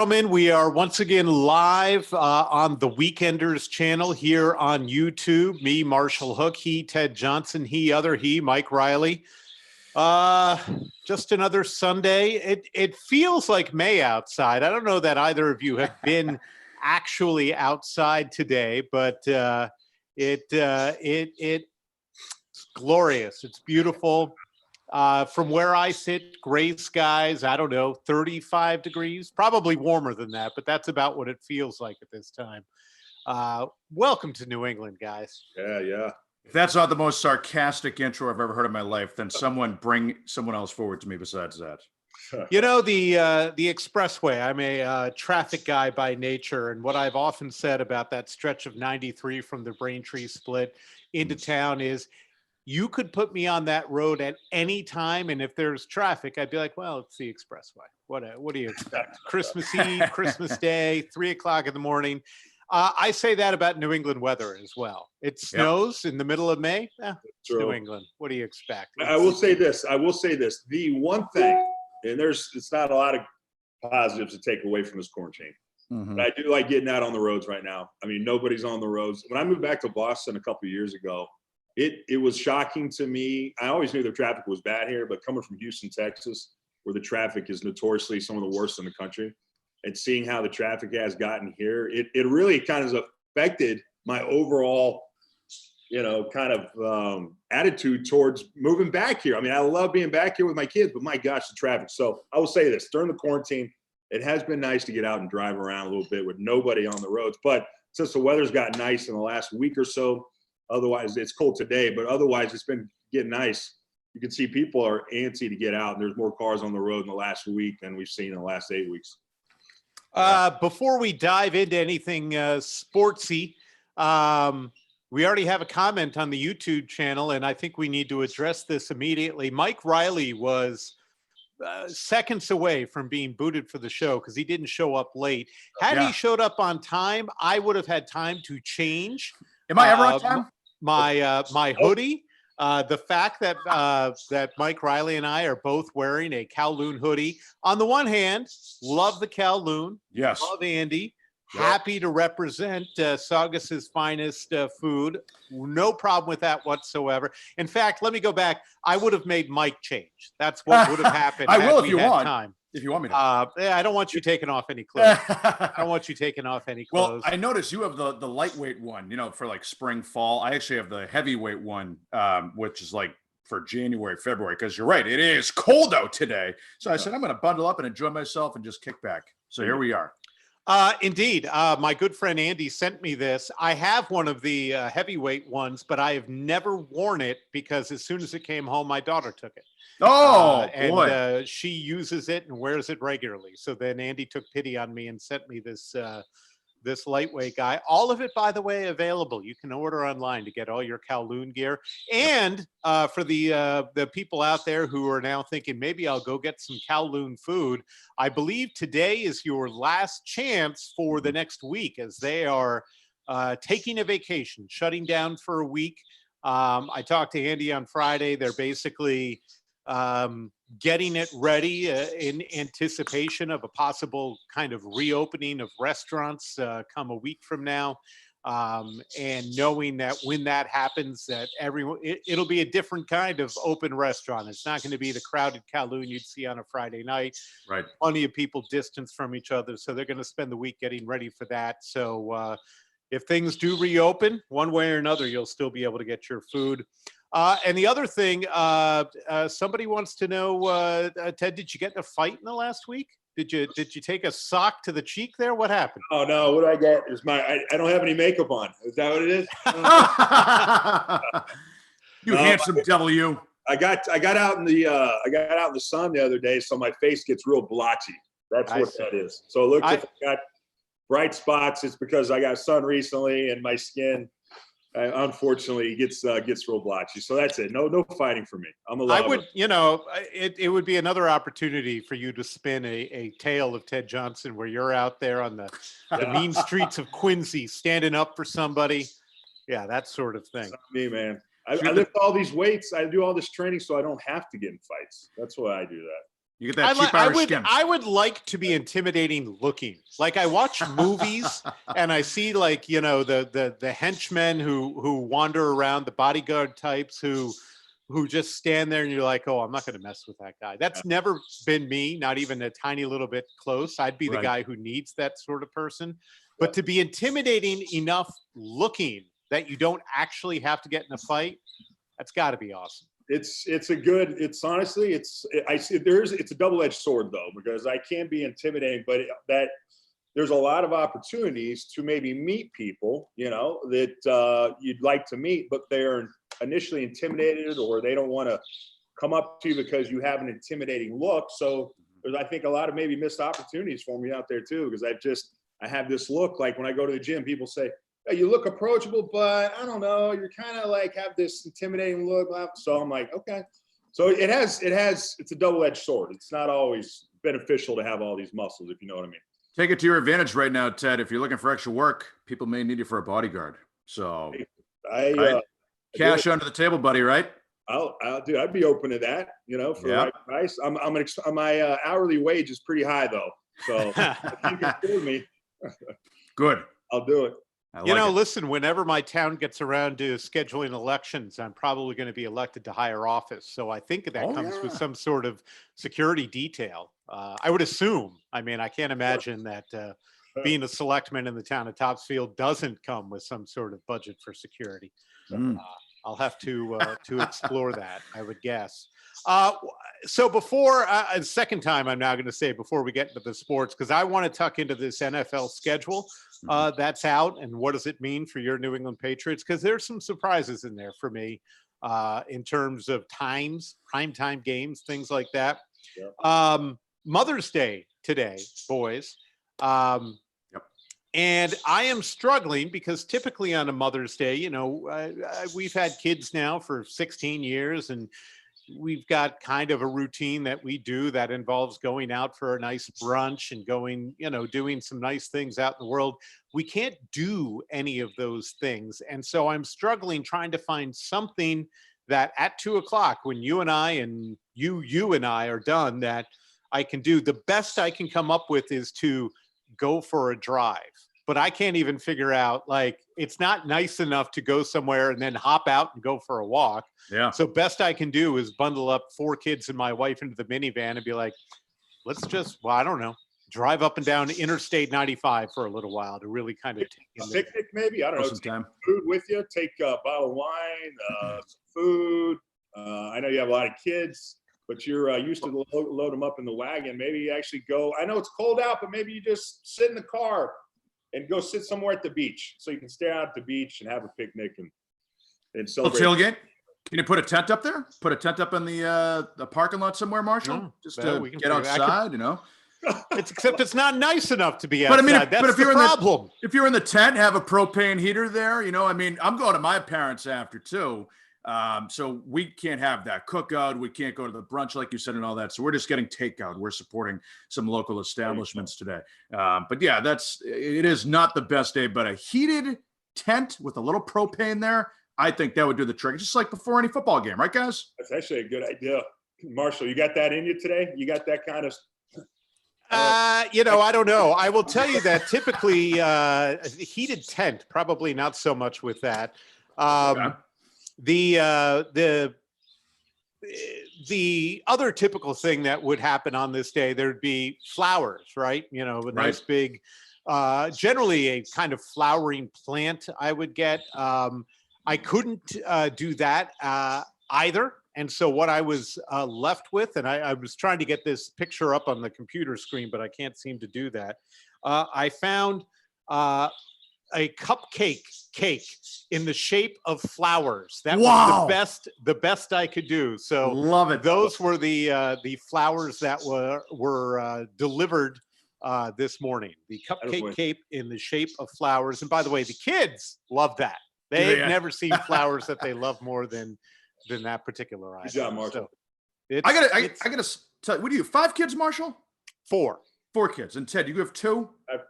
Gentlemen, we are once again live on the Weekenders channel here on YouTube. Me, Marshall Hook, he, Ted Johnson, he, other he, Mike Riley. Just another Sunday. It feels like May outside. I don't know that either of you have been actually outside today, but it's glorious. It's beautiful. From where I sit, gray skies, I don't know, 35 degrees, probably warmer than that, but that's about what it feels like at this time. Welcome to New England, guys. Yeah. If that's not the most sarcastic intro I've ever heard in my life, then someone bring someone else forward to me besides that. You know, the expressway, I'm a traffic guy by nature, and what I've often said about that stretch of 93 from the Braintree split into town is, you could put me on that road at any time, and if there's traffic, I'd be like, well, it's the expressway. What do you expect? Christmas Eve, Christmas Day, 3 o'clock in the morning. I say that about New England weather as well. It snows in the middle of May. It's New England. What do you expect? I will say this. The one thing, and it's not a lot of positives to take away from this quarantine. Mm-hmm. But I do like getting out on the roads right now. I mean, nobody's on the roads. When I moved back to Boston a couple of years ago, it was shocking to me. I always knew the traffic was bad here, but coming from Houston, Texas, where the traffic is notoriously some of the worst in the country, and seeing how the traffic has gotten here, it really kind of affected my overall, kind of attitude towards moving back here. I mean, I love being back here with my kids, but my gosh, the traffic. So I will say this, during the quarantine, it has been nice to get out and drive around a little bit with nobody on the roads. But since the weather's got nice in the last week or so, otherwise it's cold today, but otherwise it's been getting nice. You can see people are antsy to get out, and there's more cars on the road in the last week than we've seen in the last 8 weeks. Before we dive into anything sportsy, we already have a comment on the YouTube channel, and I think we need to address this immediately. Mike Riley was seconds away from being booted for the show because he didn't show up late. Had he showed up on time, I would have had time to change. Am I ever on time? My hoodie. The fact that that Mike Riley and I are both wearing a Kowloon hoodie. On the one hand, love the Kowloon. Yes. Love Andy. Happy to represent Saugus's finest food. No problem with that whatsoever. In fact, let me go back. I would have made Mike change. That's what would have happened. I will if you want. Time. If you want me to. I don't want you taking off any clothes. I don't want you taking off any clothes. Well, I noticed you have the lightweight one, for like spring, fall. I actually have the heavyweight one, which is like for January, February, because you're right. It is cold out today. So I said, I'm going to bundle up and enjoy myself and just kick back. So here we are. Indeed. My good friend Andy sent me this. I have one of the heavyweight ones, but I have never worn it because as soon as it came home, my daughter took it. Boy. She uses it and wears it regularly. So then Andy took pity on me and sent me this this lightweight guy. All of it, by the way, available. You can order online to get all your Kowloon gear. And for the people out there who are now thinking, maybe I'll go get some Kowloon food, I believe today is your last chance for the next week, as they are taking a vacation, shutting down for a week. I talked to Andy on Friday. They're basically getting it ready in anticipation of a possible kind of reopening of restaurants come a week from now, and knowing that when that happens, that it'll be a different kind of open restaurant. It's not going to be the crowded Kowloon you'd see on a Friday night. Right. Plenty of people distanced from each other, so they're going to spend the week getting ready for that. So if things do reopen, one way or another, you'll still be able to get your food. And the other thing, somebody wants to know, Ted, did you get in a fight in the last week? Did you take a sock to the cheek there? What happened? Oh no, what I get is I don't have any makeup on. Is that what it is? You handsome W. I got out in the sun the other day, so my face gets real blotchy. That's what that is. So it looks like I got bright spots. It's because I got sun recently and my skin unfortunately gets real blotchy. So that's it. No fighting for me. I'm a lover. I would, it would be another opportunity for you to spin a tale of Ted Johnson where you're out there on the mean streets of Quincy standing up for somebody. Yeah, that sort of thing. That's not me, man. I lift all these weights. I do all this training so I don't have to get in fights. That's why I do that. You get that cheap Irish skim. I would like to be intimidating looking. Like I watch movies and I see like, you know, the henchmen who wander around, the bodyguard types who just stand there and you're like, oh, I'm not going to mess with that guy. That's never been me, not even a tiny little bit close. I'd be the guy who needs that sort of person. But to be intimidating enough looking that you don't actually have to get in a fight, that's got to be awesome. It's honestly, it's a double-edged sword though, because I can be intimidating, but there's a lot of opportunities to maybe meet people, you know, that you'd like to meet, but they're initially intimidated or they don't want to come up to you because you have an intimidating look. So there's, I think, a lot of maybe missed opportunities for me out there too, because I have this look. Like when I go to the gym, people say, hey, you look approachable, but I don't know, you're kind of like have this intimidating look. So I'm like, okay. So it's a double-edged sword. It's not always beneficial to have all these muscles, if you know what I mean. Take it to your advantage right now, Ted. If you're looking for extra work, people may need you for a bodyguard. So cash under the table, buddy, right? I'd be open to that, you know, for the right price. My hourly wage is pretty high though. So if you can afford me, good. I'll do it. Listen, whenever my town gets around to scheduling elections, I'm probably going to be elected to higher office. So I think that comes with some sort of security detail. I would assume. I mean, I can't imagine that being a selectman in the town of Topsfield doesn't come with some sort of budget for security. I'll have to explore that, I would guess. So before, second time I'm now going to say before we get into the sports, because I want to tuck into this NFL schedule that's out and what does it mean for your New England Patriots? Because there's some surprises in there for me in terms of times, primetime games, things like that. Mother's Day today, boys. And I am struggling because typically on a Mother's Day, you know, we've had kids now for 16 years and we've got kind of a routine that we do that involves going out for a nice brunch and going, you know, doing some nice things out in the world. We can't do any of those things. And so I'm struggling trying to find something that at 2:00, when you and I and you and I are done, that I can do. The best I can come up with is to go for a drive. But I can't even figure out, like, it's not nice enough to go somewhere and then hop out and go for a walk. Yeah. So best I can do is bundle up 4 kids and my wife into the minivan and be like, let's just, well, I don't know, drive up and down Interstate 95 for a little while to really kind of take a picnic, maybe. I don't know. Take food with you. Take a bottle of wine, some food. I know you have a lot of kids, but you're used to load them up in the wagon. Maybe you actually go. I know it's cold out, but maybe you just sit in the car and go sit somewhere at the beach, so you can stay out at the beach and have a picnic and celebrate. Tailgate? Can you put a tent up there? Put a tent up in the parking lot somewhere, Marshall? Just to get outside, you know? Except it's not nice enough to be outside. But I mean, that's the problem. If you're in the tent, have a propane heater there, you know? I mean, I'm going to my parents' after too. So we can't have that cookout. We can't go to the brunch, like you said, and all that. So we're just getting takeout. We're supporting some local establishments today. But yeah, it is not the best day, but a heated tent with a little propane there, I think that would do the trick. Just like before any football game, right, guys? That's actually a good idea. Marshall, you got that in you today? You got that kind of... You know, I don't know. I will tell you that typically a heated tent, probably not so much with that. The other typical thing that would happen on this day, there'd be flowers, right? You know, a nice big, generally a kind of flowering plant I would get. I couldn't do that either. And so what I was left with, and I was trying to get this picture up on the computer screen, but I can't seem to do that. I found a cupcake cake in the shape of flowers. That was the best I could do. So love it. Those were the flowers that were delivered this morning. The cupcake cake in the shape of flowers. And by the way, the kids love that. They've never seen flowers that they love more than that particular item. Good job, Marshall. So I gotta tell you, what do you, 5 kids, Marshall? 4 kids. And Ted, you have 2?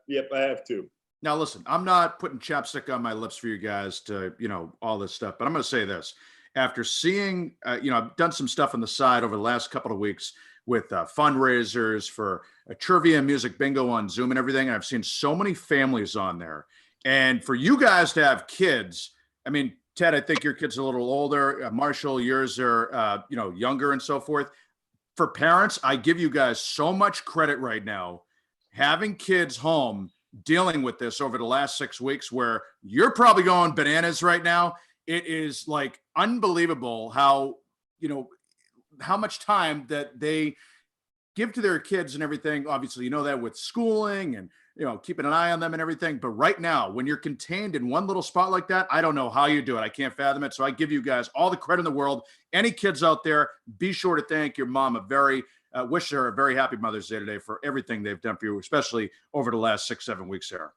Yep, I have 2. Now, listen, I'm not putting chapstick on my lips for you guys to, you know, all this stuff, but I'm going to say this. After seeing, you know, I've done some stuff on the side over the last couple of weeks with fundraisers for a trivia and music bingo on Zoom and everything. And I've seen so many families on there. And for you guys to have kids, I mean, Ted, I think your kid's a little older. Marshall, yours are, younger and so forth. For parents, I give you guys so much credit right now, having kids home, dealing with this over the last 6 weeks, where you're probably going bananas right now. It is like unbelievable how much time that they give to their kids and everything. Obviously, that with schooling and, keeping an eye on them and everything. But right now, when you're contained in one little spot like that, I don't know how you do it. I can't fathom it. So I give you guys all the credit in the world. Any kids out there, be sure to thank your mom wish her a very happy Mother's Day today for everything they've done for you, especially over the last 6-7 weeks there.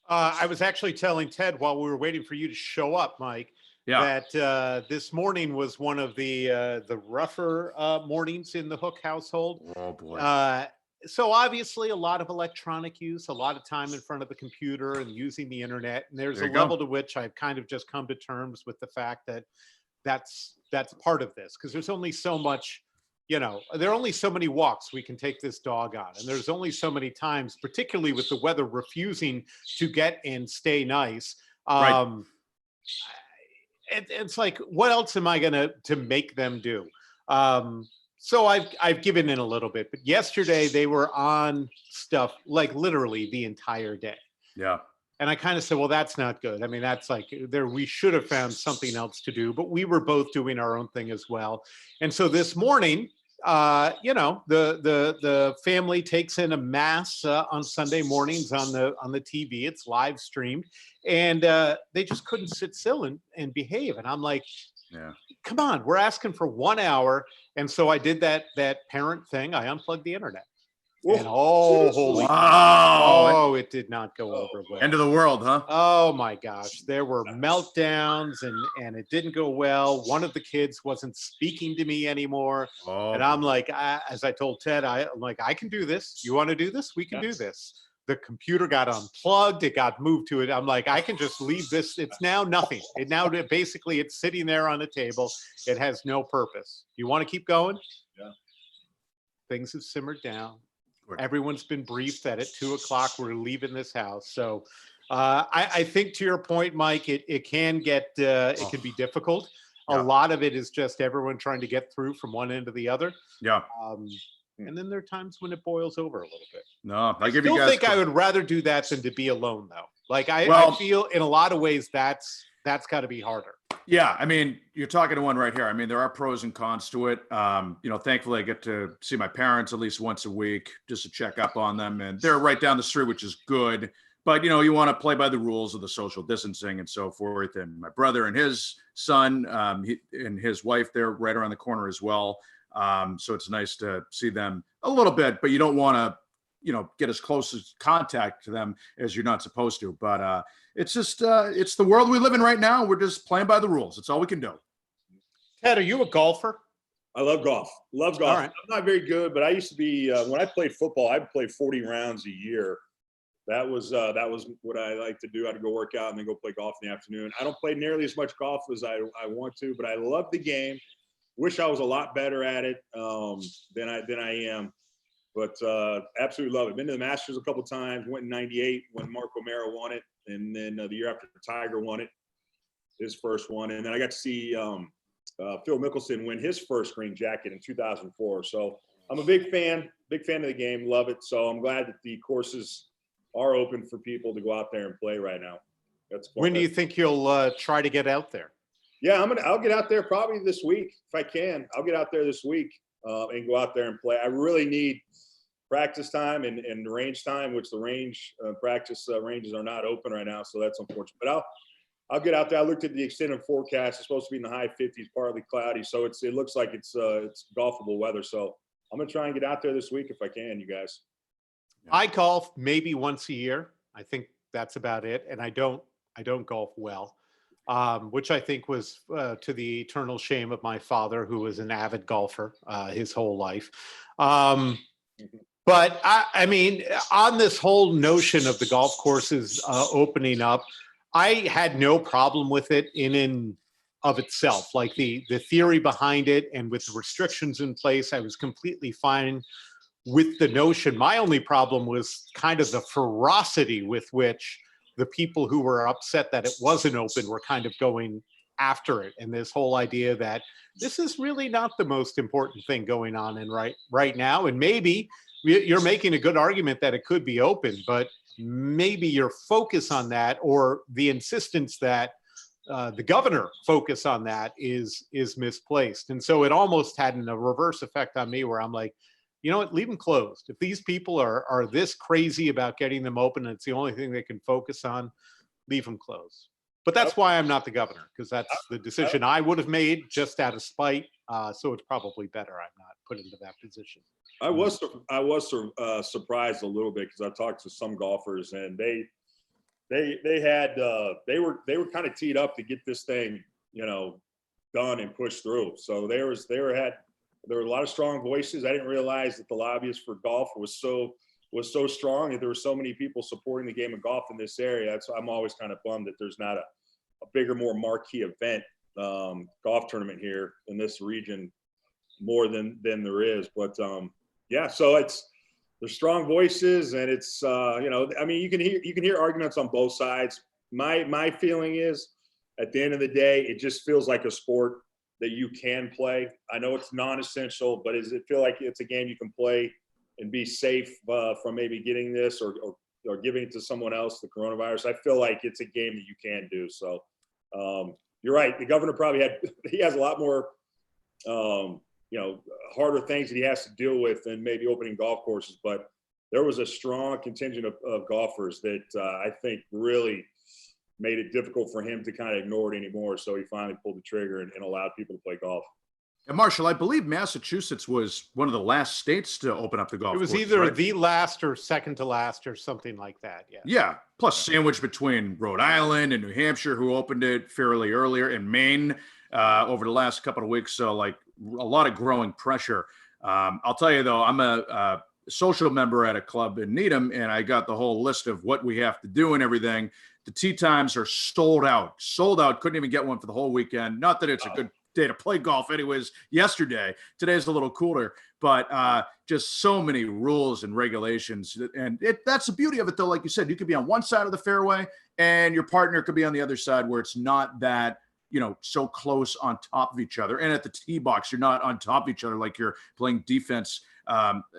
I was actually telling Ted while we were waiting for you to show up, Mike, that this morning was one of the rougher mornings in the Hook household. Oh boy. So obviously a lot of electronic use, a lot of time in front of the computer and using the internet. And there's a level to which I've kind of just come to terms with the fact that that's part of this, because there's only so much, there are only so many walks we can take this dog on. And there's only so many times, particularly with the weather refusing to get and stay nice. Right. It's like, what else am I going to make them do? So I've given in a little bit, but yesterday they were on stuff like literally the entire day. Yeah. And I kind of said, well, that's not good. I mean, that's like we should have found something else to do, but we were both doing our own thing as well. And so this morning, the family takes in a mass on Sunday mornings on the TV. It's live streamed, and they just couldn't sit still and behave. And I'm like, yeah, come on, we're asking for 1 hour. And so I did that parent thing. I unplugged the internet. And holy wow. it did not go over well. End of the world, huh? Oh my gosh. There were meltdowns and it didn't go well. One of the kids wasn't speaking to me anymore. And I'm like, as I told Ted, I'm like, I can do this. You want to do this? We can do this. The computer got unplugged. It got moved to it. I'm like, I can just leave this. It's now nothing. Basically it's sitting there on the table. It has no purpose. You want to keep going? Yeah. Things have simmered down. Good. Everyone's been briefed that at 2:00 we're leaving this house. So I think to your point, Mike, it can get, it can be difficult. Yeah. A lot of it is just everyone trying to get through from one end to the other. Yeah. And then there are times when it boils over a little bit. No, I still think I would rather do that than to be alone, though. Like I feel in a lot of ways that's got to be harder. Yeah, I mean, you're talking to one right here. I mean, there are pros and cons to it. Thankfully, I get to see my parents at least once a week just to check up on them, and they're right down the street, which is good. But you want to play by the rules of the social distancing and so forth. And my brother and his son, and his wife, they're right around the corner as well. So it's nice to see them a little bit, but you don't want to, get as close as contact to them as you're not supposed to. But it's just, it's the world we live in right now. We're just playing by the rules. That's all we can do. Ted, are you a golfer? I love golf. Love golf. All right. I'm not very good, but I used to be, when I played football, I played 40 rounds a year. That was what I like to do. I'd go work out and then go play golf in the afternoon. I don't play nearly as much golf as I want to, but I love the game. Wish I was a lot better at it than I am, but absolutely love it. Been to the Masters a couple of times. Went in '98 when Mark O'Meara won it, and then the year after Tiger won it, his first one, and then I got to see Phil Mickelson win his first green jacket in 2004. So I'm a big fan of the game. Love it. So I'm glad that the courses are open for people to go out there and play right now. That's fun. When do you think you'll try to get out there? Yeah, I'll get out there probably this week if I can. I'll get out there this week and go out there and play. I really need practice time and range time, which the range practice ranges are not open right now, so that's unfortunate. But I'll get out there. I looked at the extended forecast. It's supposed to be in the high 50s, partly cloudy, so it looks like it's golfable weather. So I'm gonna try and get out there this week if I can, you guys. I golf maybe once a year. I think that's about it, and I don't golf well. Which I think was to the eternal shame of my father, who was an avid golfer his whole life. But I mean, on this whole notion of the golf courses opening up, I had no problem with it in of itself, like the theory behind it, and with the restrictions in place, I was completely fine with the notion. My only problem was kind of the ferocity with which the people who were upset that it wasn't open were kind of going after it, and this whole idea that this is really not the most important thing going on in right now. And maybe you're making a good argument that it could be open, but maybe your focus on that, or the insistence that the governor focus on that, is misplaced. And so it almost had a reverse effect on me, where I'm like, you know what, leave them closed. If these people are this crazy about getting them open and it's the only thing they can focus on, leave them closed. But that's why I'm not the governor, because that's the decision I would have made just out of spite. So it's probably better I'm not put into that position. I was surprised a little bit, because I talked to some golfers, and they were kind of teed up to get this thing, done and pushed through. So there were a lot of strong voices. I didn't realize that the lobbyists for golf was so strong, and there were so many people supporting the game of golf in this area. So I'm always kind of bummed that there's not a bigger, more marquee event, golf tournament here in this region, more than there is. But yeah, so there's strong voices, and it's I mean, you can hear arguments on both sides. My feeling is, at the end of the day, it just feels like a sport that you can play. I know it's non-essential, but does it feel like it's a game you can play and be safe from maybe getting this or giving it to someone else, the coronavirus? I feel like it's a game that you can do. So you're right. The governor probably he has a lot more, harder things that he has to deal with than maybe opening golf courses. But there was a strong contingent of golfers that I think really made it difficult for him to kind of ignore it anymore. So he finally pulled the trigger and allowed people to play golf. And Marshall, I believe Massachusetts was one of the last states to open up the golf. It was courses, either right? the last or second to last or something like that. Yeah. Yeah. Plus sandwiched between Rhode Island and New Hampshire, who opened it fairly earlier, and Maine over the last couple of weeks. So like a lot of growing pressure. I'll tell you though, I'm a social member at a club in Needham, and I got the whole list of what we have to do and everything. The tee times are sold out. Couldn't even get one for the whole weekend. Not that it's a good day to play golf anyways yesterday. Today's a little cooler, but just so many rules and regulations. And that's the beauty of it, though. Like you said, you could be on one side of the fairway and your partner could be on the other side, where it's not that, so close on top of each other. And at the tee box, you're not on top of each other like you're playing defense,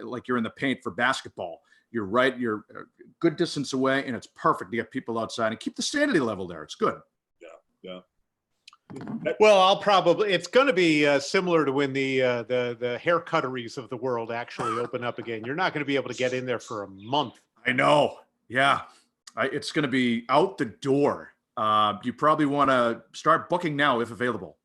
like you're in the paint for basketball. You're right. You're a good distance away, and it's perfect to get people outside and keep the sanity level there. It's good. Yeah. Well, it's going to be similar to when the hair cutteries of the world actually open up again. You're not going to be able to get in there for a month. I know. Yeah. It's going to be out the door. You probably want to start booking now if available.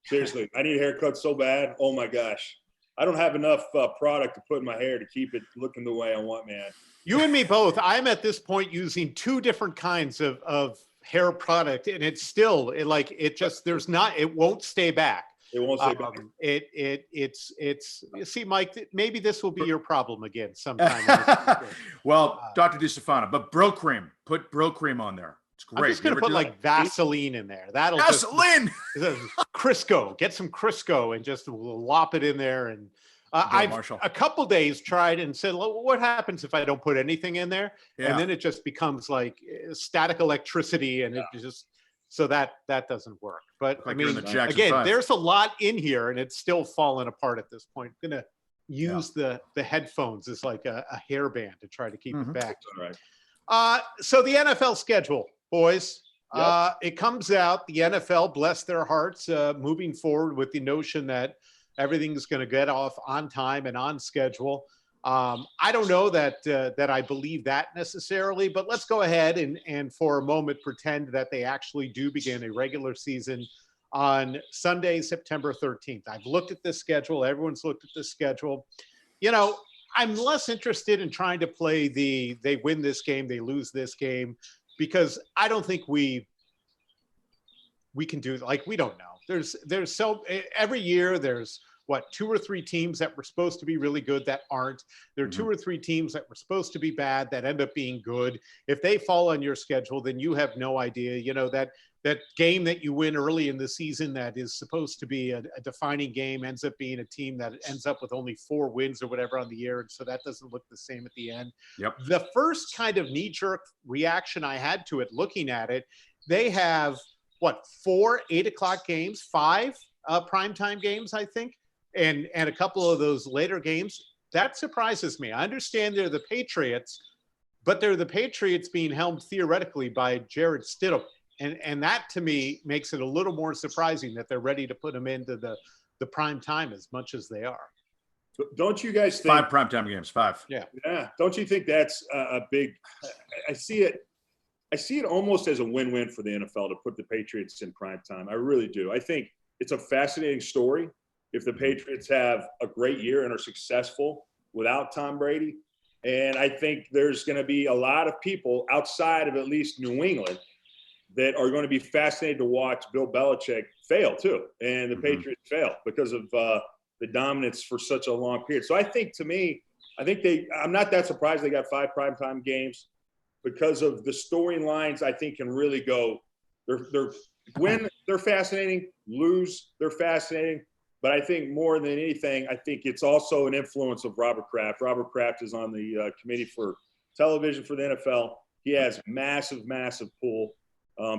Seriously, I need a haircut so bad. Oh my gosh. I don't have enough product to put in my hair to keep it looking the way I want, man. You and me both. I'm at this point using two different kinds of hair product, and it's still it won't stay back. It won't stay back. It's you see, Mike, maybe this will be your problem again sometime. In the future. Well, Dr. DeStefano, but Bro Cream, put Bro Cream on there. It's great. I'm just going to put like Vaseline in there. That'll Vaseline. Crisco. Get some Crisco and just lop it in there. And I've Marshall. a couple days tried and said, well, what happens if I don't put anything in there? Yeah. And then it just becomes like static electricity, and it just so that doesn't work. But Like I you're in mean, the Jackson again, 5. there's a lot in here, and it's still falling apart at this point. I'm gonna use the headphones as like a hairband to try to keep it back. All right. So the NFL schedule, boys. Yep. It comes out, the NFL, bless their hearts, moving forward with the notion that everything's going to get off on time and on schedule. I don't know that I believe that necessarily, but let's go ahead and for a moment pretend that they actually do begin a regular season on Sunday, September 13th. I've looked at this schedule. Everyone's looked at this schedule. I'm less interested in trying to play they win this game, they lose this game, because I don't think we can do, like, we don't know. There's so every year there's 2 or 3 teams that were supposed to be really good that aren't. There are 2 or 3 teams that were supposed to be bad that end up being good. If they fall on your schedule, then you have no idea, that that game that you win early in the season that is supposed to be a defining game ends up being a team that ends up with only 4 wins or whatever on the year. And so that doesn't look the same at the end. Yep. The first kind of knee-jerk reaction I had to it, looking at it, they have, 4 8:00 games, 5 primetime games, I think, and a couple of those later games. That surprises me. I understand they're the Patriots, but they're the Patriots being helmed theoretically by Jared Stidham. And that to me makes it a little more surprising that they're ready to put them into the prime time as much as they are. Don't you guys think 5 primetime games, 5. Yeah. Yeah. Don't you think that's a big? I see it almost as a win-win for the NFL to put the Patriots in prime time. I really do. I think it's a fascinating story. If the Patriots have a great year and are successful without Tom Brady, and I think there's going to be a lot of people outside of at least New England that are going to be fascinated to watch Bill Belichick fail too, and the Patriots fail because of the dominance for such a long period. So I think, to me, I'm not that surprised they got 5 primetime games because of the storylines. I think can really go. They're win, they're fascinating. Lose, they're fascinating. But I think more than anything, I think it's also an influence of Robert Kraft. Robert Kraft is on the committee for television for the NFL. He has massive pull.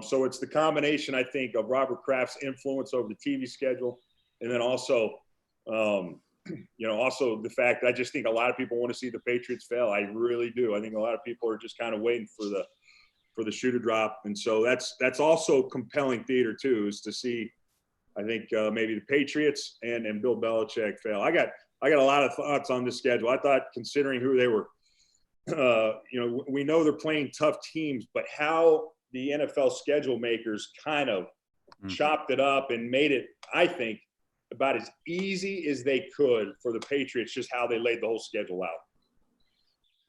So it's the combination, I think, of Robert Kraft's influence over the TV schedule, and then also, also the fact that I just think a lot of people want to see the Patriots fail. I really do. I think a lot of people are just kind of waiting for the shoe to drop, and so that's also compelling theater too, is to see. I think maybe the Patriots and Bill Belichick fail. I got a lot of thoughts on this schedule. I thought, considering who they were, we know they're playing tough teams, but how the NFL schedule makers kind of chopped it up and made it, I think, about as easy as they could for the Patriots, just how they laid the whole schedule out.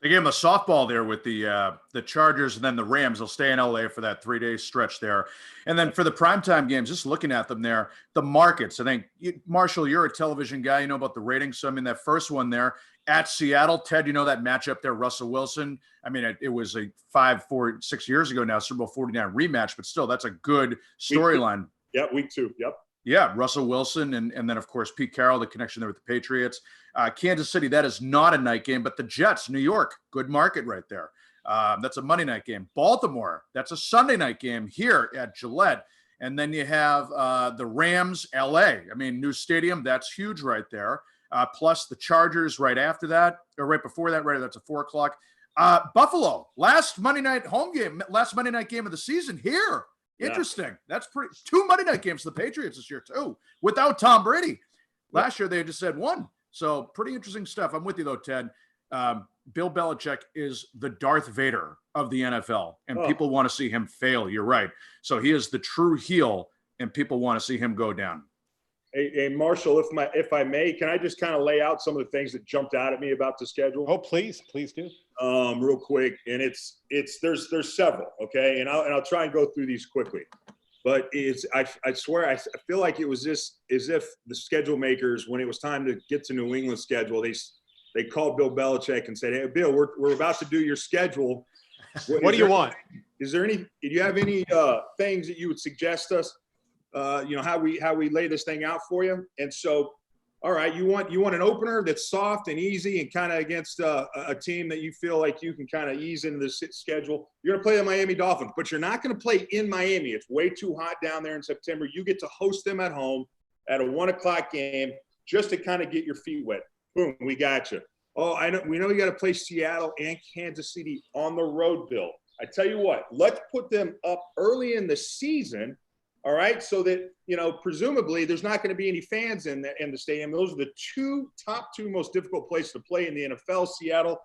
They gave him a softball there with the Chargers and then the Rams. They'll stay in LA for that 3-day stretch there. And then for the primetime games, just looking at them there, the markets, I think, Marshall, you're a television guy. You know about the ratings. So, I mean, that first one there at Seattle, Ted, you know that matchup there, Russell Wilson. I mean, it was a 6 years ago now, Super Bowl 49 rematch, but still, that's a good storyline. Yeah, week 2. Yep. Yeah, Russell Wilson and then, of course, Pete Carroll, the connection there with the Patriots. Kansas City, that is not a night game, but the Jets, New York, good market right there. That's a Monday night game. Baltimore, that's a Sunday night game here at Gillette. And then you have the Rams, LA. I mean, new stadium, that's huge right there. Plus the Chargers right after that, or right before that, right? That's a 4 o'clock. Buffalo, last Monday night game of the season here. Interesting. Yeah. That's pretty. 2 Monday night games for the Patriots this year too, without Tom Brady. Last year they just had 1. So pretty interesting stuff. I'm with you though, Ted. Bill Belichick is the Darth Vader of the NFL, and people want to see him fail. You're right. So he is the true heel, and people want to see him go down. Hey, Marshall, if I may, can I just kind of lay out some of the things that jumped out at me about the schedule? Oh, please do. Real quick, and there's several, okay, and I'll try and go through these quickly. But I swear I feel like it was just as if the schedule makers, when it was time to get to New England's schedule, they called Bill Belichick and said, "Hey, Bill, we're about to do your schedule. What do you want? Do you have any things that you would suggest us? How we lay this thing out for you?" And so, all right, you want an opener that's soft and easy and kind of against a team that you feel like you can kind of ease into the schedule. You're going to play the Miami Dolphins, but you're not going to play in Miami. It's way too hot down there in September. You get to host them at home at a 1 o'clock game just to kind of get your feet wet. Boom, we got you. Oh, we know you got to play Seattle and Kansas City on the road, Bill. I tell you what, let's put them up early in the season. All right, so that, presumably there's not going to be any fans in the stadium. Those are the top two most difficult places to play in the NFL, Seattle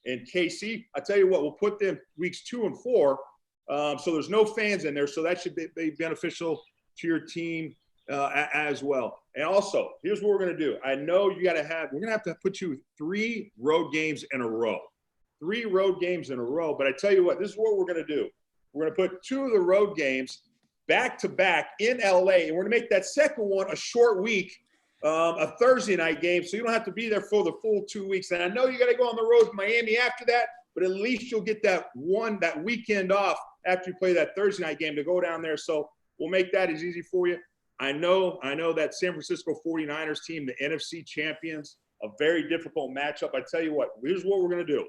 and KC. I tell you what, we'll put them weeks 2 and 4, so there's no fans in there, so that should be beneficial to your team as well. And also, here's what we're going to do. I know we're going to have to put you 3 road games in a row. 3 road games in a row, but I tell you what, this is what we're going to do. We're going to put 2 of the road games back-to-back in LA, and we're going to make that second one a short week, a Thursday night game, so you don't have to be there for the full 2 weeks. And I know you got to go on the road to Miami after that, but at least you'll get that weekend off after you play that Thursday night game to go down there. So We'll make that as easy for you. I know that San Francisco 49ers team, the NFC champions, a very difficult matchup. I tell you what, here's what we're going to do.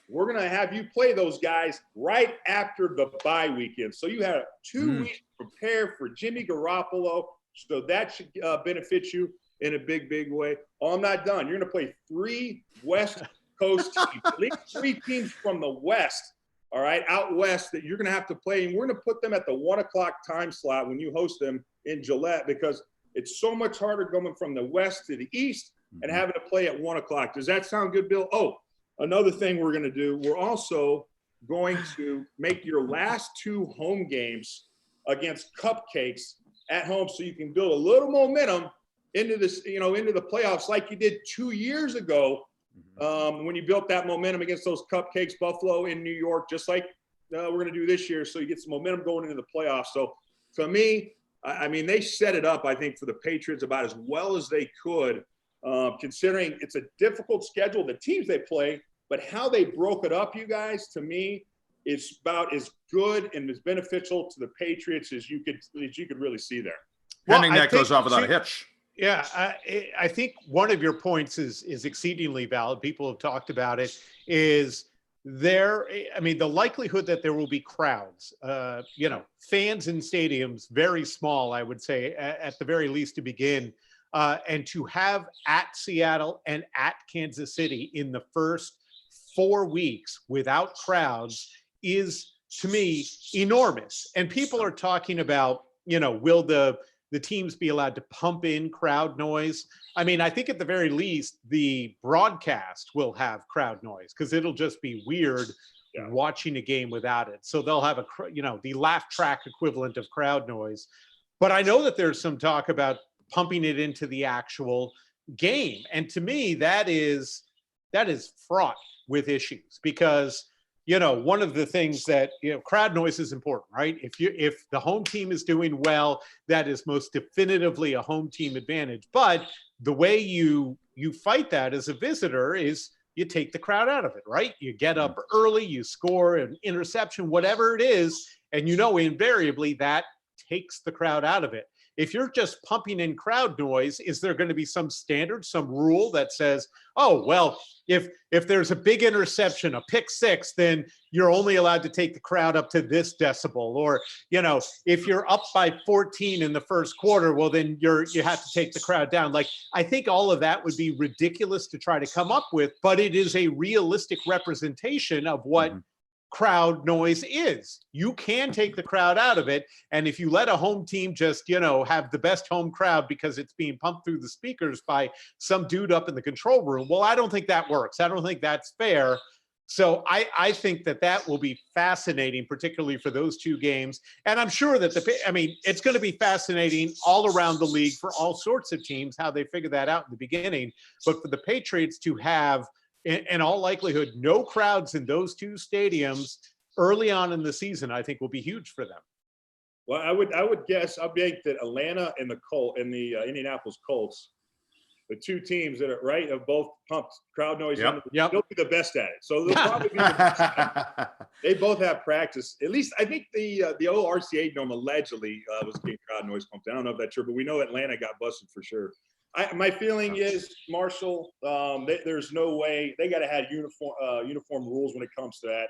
We're going to have you play those guys right after the bye weekend. So you have 2 weeks to prepare for Jimmy Garoppolo. So that should benefit you in a big, big way. Oh, I'm not done. You're going to play 3 West Coast teams, at least 3 teams from the West, all right, out West that you're going to have to play. And we're going to put them at the 1 o'clock time slot when you host them in Gillette, because it's so much harder going from the West to the East and having to play at 1 o'clock. Does that sound good, Bill? Oh, another thing we're going to do, we're also going to make your last 2 home games against Cupcakes at home, so you can build a little momentum into this, into the playoffs, like you did 2 years ago when you built that momentum against those Cupcakes, Buffalo in New York, just like we're going to do this year. So you get some momentum going into the playoffs. So to me, I mean, they set it up, I think, for the Patriots about as well as they could, considering it's a difficult schedule, the teams they play, but how they broke it up, you guys, to me, it's about as good and as beneficial to the Patriots as you could really see there. Pending I that goes think off without a hitch. Yeah, I think one of your points is exceedingly valid. People have talked about it. Is there? I mean, the likelihood that there will be crowds, fans in stadiums, very small, I would say, at the very least to begin, and to have at Seattle and at Kansas City in the first 4 weeks without crowds is, to me, enormous. And people are talking about, will the teams be allowed to pump in crowd noise? I mean, I think at the very least, the broadcast will have crowd noise, because it'll just be weird watching a game without it. So they'll have the laugh track equivalent of crowd noise. But I know that there's some talk about pumping it into the actual game. And to me, that is fraught with issues, because one of the things that, crowd noise is important, right? If the home team is doing well, that is most definitively a home team advantage. But the way you fight that as a visitor is you take the crowd out of it, right? You get up early, you score an interception, whatever it is, and invariably that takes the crowd out of it. If you're just pumping in crowd noise, is there going to be some standard, some rule that says, oh, well, if there's a big interception, a pick six, then you're only allowed to take the crowd up to this decibel? Or, if you're up by 14 in the first quarter, well, then you have to take the crowd down. Like, I think all of that would be ridiculous to try to come up with, but it is a realistic representation of what crowd noise is. You can take the crowd out of it, and if you let a home team just have the best home crowd because it's being pumped through the speakers by some dude up in the control room, well, I don't think that works. I don't think that's fair. So I think that will be fascinating, particularly for those 2 games. And I'm sure that it's going to be fascinating all around the league for all sorts of teams, how they figure that out in the beginning. But for the Patriots to have, in all likelihood, no crowds in those 2 stadiums early on in the season, I think will be huge for them. Well, I would guess, I'll bet that Atlanta and the Indianapolis Colts, the 2 teams that have both pumped crowd noise. They'll be the best at it. So they'll probably be the best at it. They both have practice. At least I think the old RCA Dome allegedly was getting crowd noise pumped. I don't know if that's true, but we know Atlanta got busted for sure. My feeling is, Marshall, there's no way. They got to have uniform rules when it comes to that.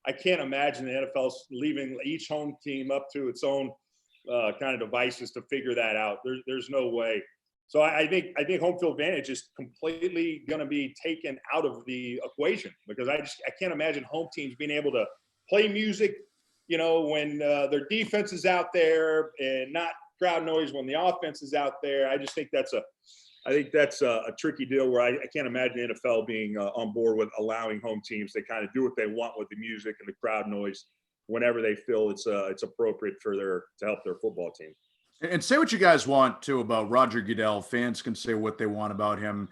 I can't imagine the NFL's leaving each home team up to its own kind of devices to figure that out. There's no way. So I think home field advantage is completely going to be taken out of the equation, because I can't imagine home teams being able to play music, when their defense is out there, and not crowd noise when the offense is out there. I just think that's a tricky deal where I can't imagine the NFL being on board with allowing home teams to kind of do what they want with the music and the crowd noise whenever they feel it's appropriate to help their football team. And say what you guys want to about Roger Goodell. Fans can say what they want about him,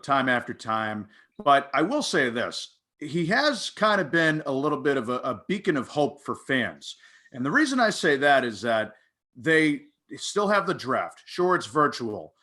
time after time. But I will say this: he has kind of been a little bit of a beacon of hope for fans. And the reason I say that is that they still have the draft. Sure, it's virtual.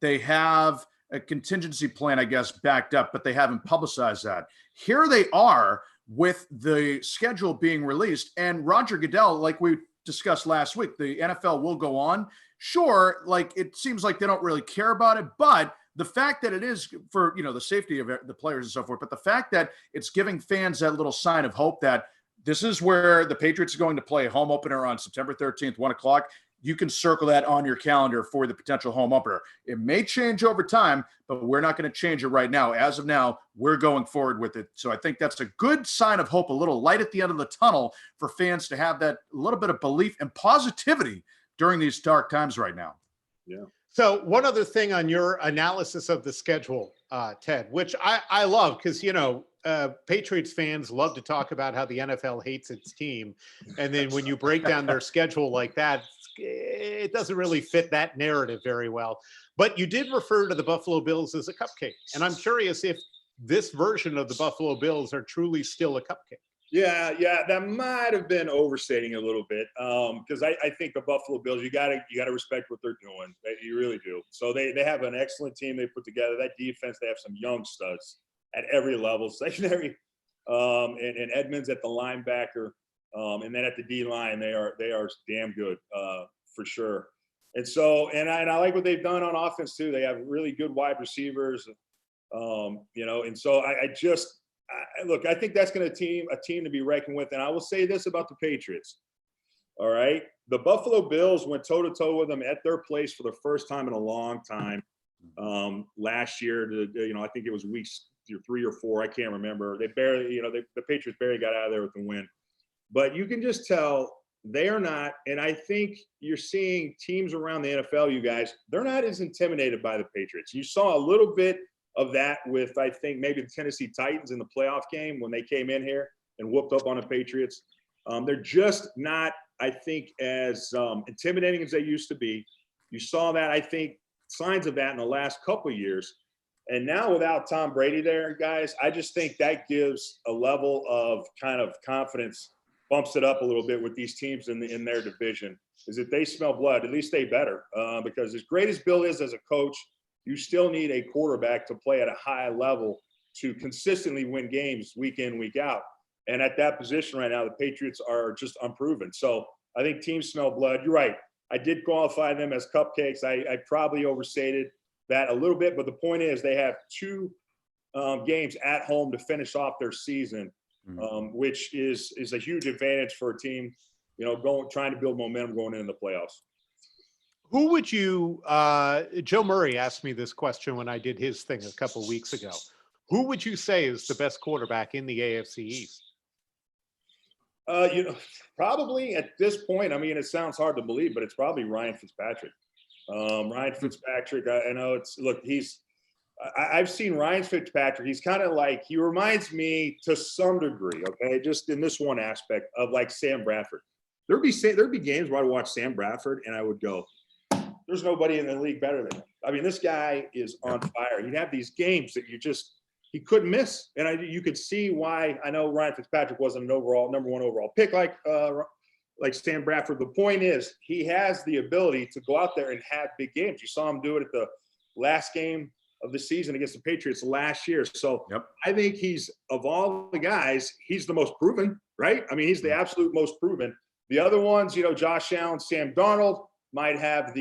They have a contingency plan, I guess, backed up, but they haven't publicized that. Here they are with the schedule being released. And Roger Goodell, like we discussed last week, the NFL will go on. Sure, like it seems like they don't really care about it, but the fact that it is for, the safety of the players and so forth, but the fact that it's giving fans that little sign of hope that this is where the Patriots are going to play a home opener on September 13th, 1:00. You can circle that on your calendar for the potential home opener. It may change over time, but we're not going to change it right now. As of now, we're going forward with it. So I think that's a good sign of hope, a little light at the end of the tunnel for fans to have that little bit of belief and positivity during these dark times right now. Yeah. So one other thing on your analysis of the schedule, Ted, which I love because, Patriots fans love to talk about how the NFL hates its team. And then when you break down their schedule like that, it doesn't really fit that narrative very well. But you did refer to the Buffalo Bills as a cupcake. And I'm curious if this version of the Buffalo Bills are truly still a cupcake. Yeah, that might have been overstating a little bit because I think the Buffalo Bills, you gotta respect what they're doing. You really do. So they have an excellent team they put together. That defense, they have some young studs at every level, secondary, and Edmonds at the linebacker, and then at the D line, they are damn good for sure. And so, and I like what they've done on offense too. They have really good wide receivers, and so look, I think that's going to a team to be reckoned with. And I will say this about the Patriots. All right. The Buffalo Bills went toe to toe with them at their place for the first time in a long time. Last year, I think it was weeks 3 or 4. I can't remember. They barely, the Patriots barely got out of there with the win, but you can just tell they are not. And I think you're seeing teams around the NFL, you guys, they're not as intimidated by the Patriots. You saw a little bit of that with, I think, maybe the Tennessee Titans in the playoff game when they came in here and whooped up on the Patriots. They're just not, I think, as intimidating as they used to be. You saw that, I think, signs of that in the last couple of years. And now without Tom Brady there, guys, I just think that gives a level of kind of confidence, bumps it up a little bit with these teams in their division, is that they smell blood. At least they better, because as great as Bill is as a coach, you still need a quarterback to play at a high level to consistently win games week in, week out. And at that position right now, the Patriots are just unproven. So I think teams smell blood. You're right. I did qualify them as cupcakes. I probably overstated that a little bit, but the point is they have 2 games at home to finish off their season, which is a huge advantage for a team, trying to build momentum going into the playoffs. Who would you, Joe Murray asked me this question when I did his thing a couple weeks ago. Who would you say is the best quarterback in the AFC East? Probably at this point, I mean, it sounds hard to believe, but it's probably Ryan Fitzpatrick. Ryan Fitzpatrick, I know I've seen Ryan Fitzpatrick. He's kind of like, he reminds me to some degree, okay, just in this one aspect of like Sam Bradford. There'd be games where I'd watch Sam Bradford and I would go, there's nobody in the league better than him. I mean, this guy is on fire. He'd have these games that he couldn't miss. And you could see why. I know Ryan Fitzpatrick wasn't an number 1 overall pick like Sam Bradford. The point is he has the ability to go out there and have big games. You saw him do it at the last game of the season against the Patriots last year. So I think of all the guys, he's the most proven, right? I mean, he's the absolute most proven. The other ones, Josh Allen, Sam Darnold might have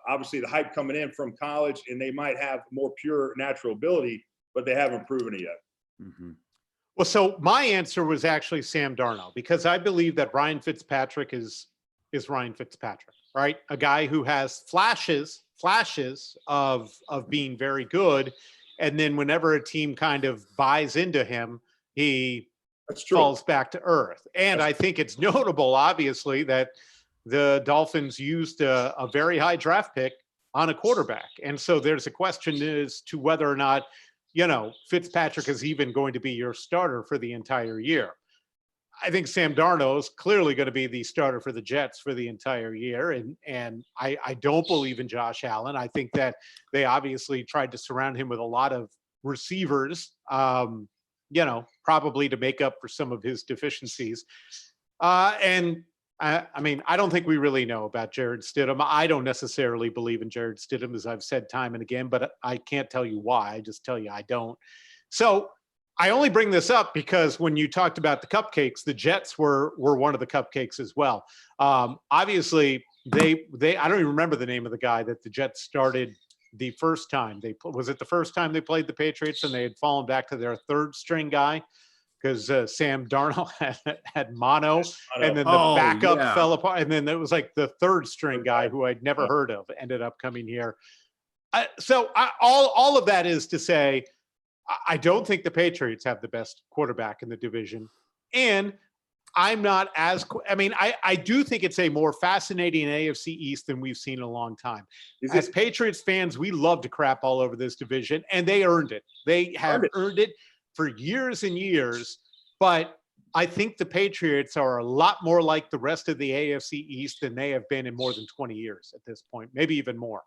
obviously the hype coming in from college, and they might have more pure natural ability, but they haven't proven it yet. Mm-hmm. Well, so my answer was actually Sam Darnold, because I believe that Ryan Fitzpatrick is Ryan Fitzpatrick, right? A guy who has flashes of being very good. And then whenever a team kind of buys into him, he falls back to earth. And I think it's notable, obviously, that the Dolphins used a very high draft pick on a quarterback. And so there's a question as to whether or not, Fitzpatrick is even going to be your starter for the entire year. I think Sam Darnold is clearly going to be the starter for the Jets for the entire year. And I don't believe in Josh Allen. I think that they obviously tried to surround him with a lot of receivers, probably to make up for some of his deficiencies. I mean, I don't think we really know about Jarrett Stidham. I don't necessarily believe in Jarrett Stidham, as I've said time and again, but I can't tell you why. I just tell you I don't. So I only bring this up because when you talked about the cupcakes, the Jets were one of the cupcakes as well. Obviously, they I don't even remember the name of the guy that the Jets started the first time. Was it the first time they played the Patriots and they had fallen back to their third string guy because Sam Darnold had mono, and then the Oh, backup yeah. fell apart, and then it was like the third string guy who I'd never heard of ended up coming here. All of that is to say, I don't think the Patriots have the best quarterback in the division. And I'm not as, I mean, I do think it's a more fascinating AFC East than we've seen in a long time. As Patriots fans, we love to crap all over this division, and they earned it. They have earned it for years and years. But I think the Patriots are a lot more like the rest of the AFC East than they have been in more than 20 years at this point, maybe even more.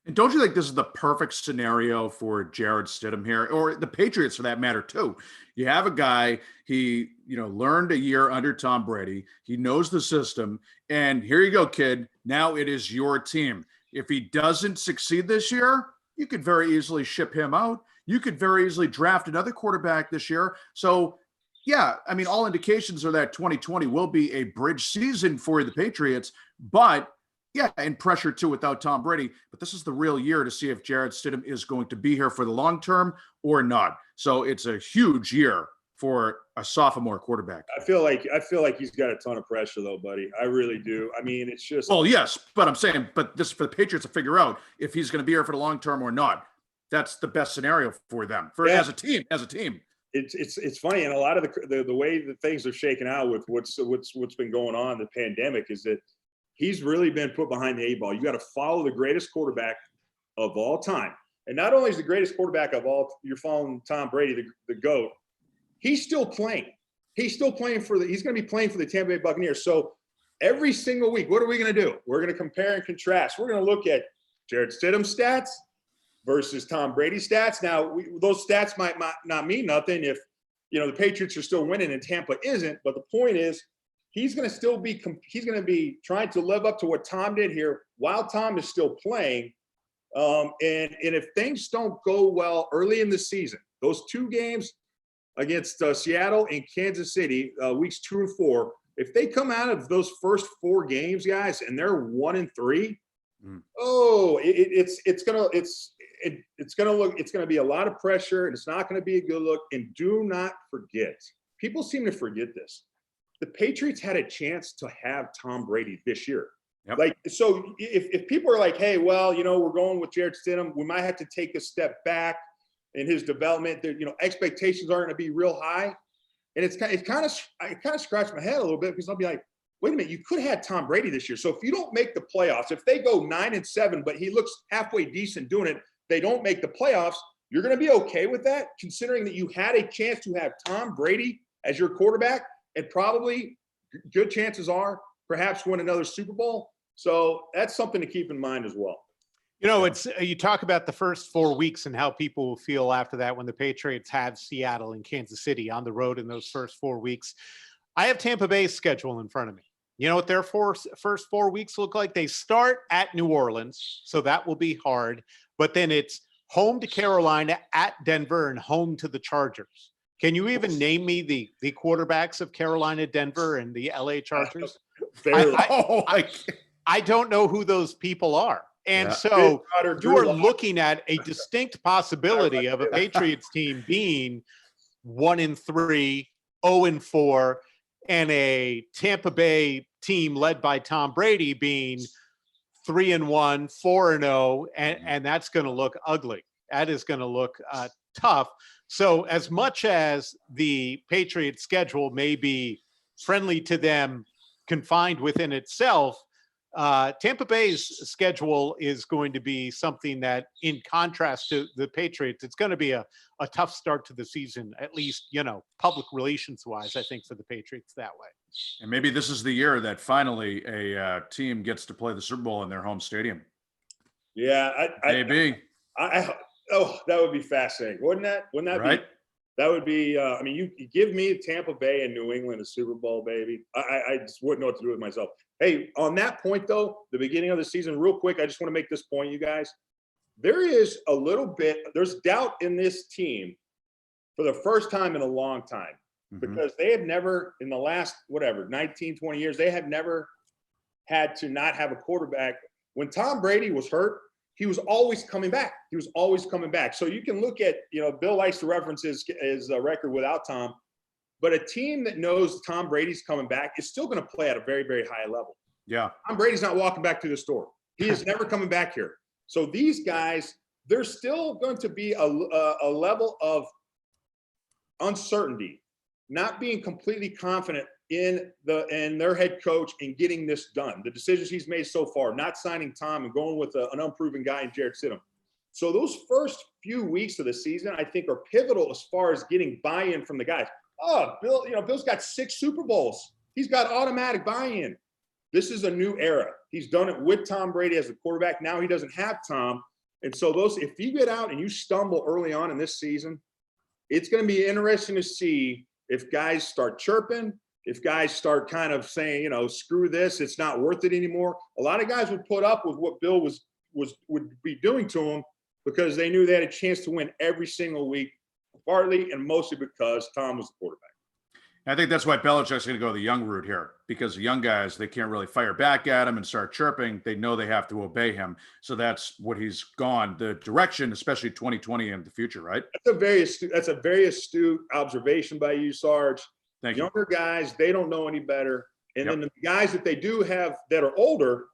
And don't you think this is the perfect scenario for Jared Stidham here, or the Patriots for that matter too? You have a guy, he learned a year under Tom Brady. He knows the system, and here you go, kid. Now it is your team. If he doesn't succeed this year, you could very easily ship him out. You could very easily draft another quarterback this year. So, yeah, I mean, all indications are that 2020 will be a bridge season for the Patriots, but yeah, and pressure too without Tom Brady. But this is the real year to see if Jared Stidham is going to be here for the long term or not. So it's a huge year for a sophomore quarterback. I feel like he's got a ton of pressure though, buddy. I really do. I mean, it's just. Well, yes, but I'm saying, but this is for the Patriots to figure out if he's going to be here for the long term or not. That's the best scenario for them, as a team. It's funny, and a lot of the way that things are shaken out with what's been going on, the pandemic, is that he's really been put behind the 8 ball. You got to follow the greatest quarterback of all time. And not only is the greatest quarterback of all, you're following Tom Brady, the GOAT, he's still playing. He's still playing he's going to be playing for the Tampa Bay Buccaneers. So every single week, what are we going to do? We're going to compare and contrast. We're going to look at Jared Stidham's stats versus Tom Brady's stats. Now, those stats might not mean nothing if, the Patriots are still winning and Tampa isn't. But the point is, he's going to be trying to live up to what Tom did here while Tom is still playing. And if things don't go well early in the season, those 2 games against Seattle and Kansas City, weeks 2 and 4, if they come out of those first 4 games, guys, and they're 1-3, it's going to be a lot of pressure, and it's not going to be a good look. And do not forget, people seem to forget this. The Patriots had a chance to have Tom Brady this year. Yep. Like, so if people are like, hey, well, we're going with Jared Stidham, we might have to take a step back in his development. Expectations aren't going to be real high. And I kind of scratch my head a little bit because I'll be like, wait a minute, you could have had Tom Brady this year. So if you don't make the playoffs, if they go 9-7, but he looks halfway decent doing it, they don't make the playoffs, you're going to be okay with that, considering that you had a chance to have Tom Brady as your quarterback and probably good chances are perhaps win another Super Bowl. So that's something to keep in mind as well. You talk about the first 4 weeks and how people will feel after that when the Patriots have Seattle and Kansas City on the road in those first 4 weeks. I have Tampa Bay's schedule in front of me. You know what their first 4 weeks look like? They start at New Orleans, so that will be hard. But then it's home to Carolina, at Denver, and home to the Chargers. Can you even name me the quarterbacks of Carolina, Denver, and the LA Chargers? I don't know who those people are. And so you are looking at a distinct possibility of a Patriots team being 1-3, 0-4, and a Tampa Bay team led by Tom Brady being 3-1, 4-0, and that's going to look ugly. That is going to look tough. So as much as the Patriots schedule may be friendly to them, confined within itself, Tampa Bay's schedule is going to be something that, in contrast to the Patriots, it's going to be a tough start to the season, at least, public relations wise, I think, for the Patriots that way. And maybe this is the year that finally a team gets to play the Super Bowl in their home stadium. Yeah. Maybe. That would be fascinating. Wouldn't that right? be? That would be, you give me Tampa Bay and New England a Super Bowl, baby. I just wouldn't know what to do with myself. Hey, on that point, though, the beginning of the season, real quick, I just want to make this point, you guys. There's doubt in this team for the first time in a long time, Mhm. because they have never, in the last, 19, 20 years, they have never had to not have a quarterback. When Tom Brady was hurt, he was always coming back. He was always coming back. So you can look at, Bill likes to reference his record without Tom, but a team that knows Tom Brady's coming back is still going to play at a very, very high level. Yeah. Tom Brady's not walking back to the store. He is never coming back here. So these guys, there's still going to be a level of uncertainty, not being completely confident in their head coach in getting this done. The decisions he's made so far, not signing Tom and going with an unproven guy in Jarrett Stidham. So those first few weeks of the season, I think, are pivotal as far as getting buy-in from the guys. Oh, Bill, Bill's got 6 Super Bowls. He's got automatic buy-in. This is a new era. He's done it with Tom Brady as the quarterback. Now he doesn't have Tom. And so if you get out and you stumble early on in this season, it's going to be interesting to see if guys start chirping, if guys start kind of saying, screw this, it's not worth it anymore. A lot of guys would put up with what Bill would be doing to them because they knew they had a chance to win every single week, partly and mostly because Tom was the quarterback. I think that's why Belichick's going to go the young route here, because the young guys, they can't really fire back at him and start chirping. They know they have to obey him. So that's what he's gone, the direction, especially 2020 and the future, right? That's a very astute observation by you, Sarge. Thank you. Younger guys, they don't know any better. And then the guys that they do have that are older,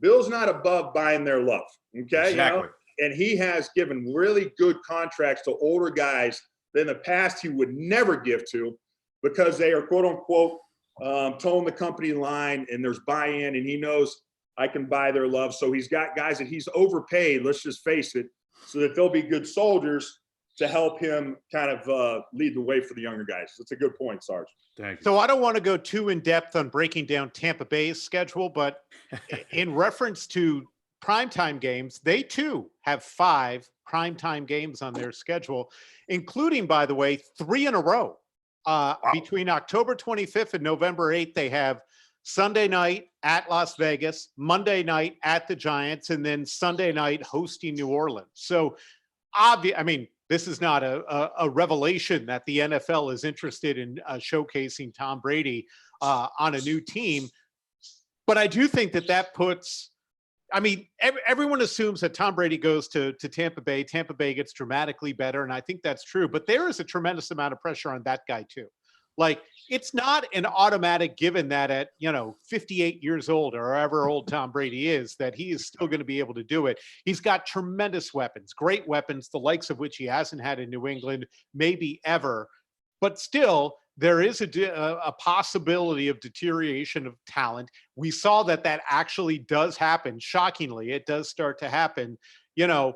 Bill's not above buying their love. Okay. Exactly. And he has given really good contracts to older guys that in the past he would never give to, because they are, quote unquote, towing the company line and there's buy-in and he knows I can buy their love. So he's got guys that he's overpaid, let's just face it, so that they'll be good soldiers to help him kind of lead the way for the younger guys. That's a good point, Sarge. Thank you. So I don't want to go too in depth on breaking down Tampa Bay's schedule, but in reference to primetime games, they too have 5 primetime games on their schedule, including, by the way, 3 in a row. Between October 25th and November 8th, they have Sunday night at Las Vegas, Monday night at the Giants, and then Sunday night hosting New Orleans. So this is not a revelation that the NFL is interested in showcasing Tom Brady on a new team. But I do think that puts, everyone assumes that Tom Brady goes to Tampa Bay. Tampa Bay gets dramatically better, and I think that's true. But there is a tremendous amount of pressure on that guy too. Like, it's not an automatic given that at 58 years old or however old Tom Brady is, that he is still going to be able to do it. He's got tremendous weapons, great weapons, the likes of which he hasn't had in New England, maybe ever. But still, there is a possibility of deterioration of talent. We saw that actually does happen. Shockingly, it does start to happen. The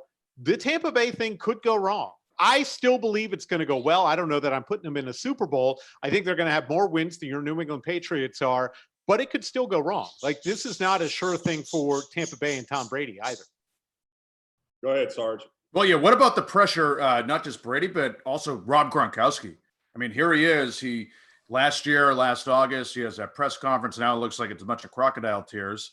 Tampa Bay thing could go wrong. I still believe it's going to go well. I don't know that I'm putting them in a Super Bowl. I think they're going to have more wins than your New England Patriots are, but it could still go wrong. Like, this is not a sure thing for Tampa Bay and Tom Brady either. Go ahead, Sarge. Well, yeah. What about the pressure? Not just Brady, but also Rob Gronkowski. Here he is. Last August, he has that press conference. Now it looks like it's a bunch of crocodile tears.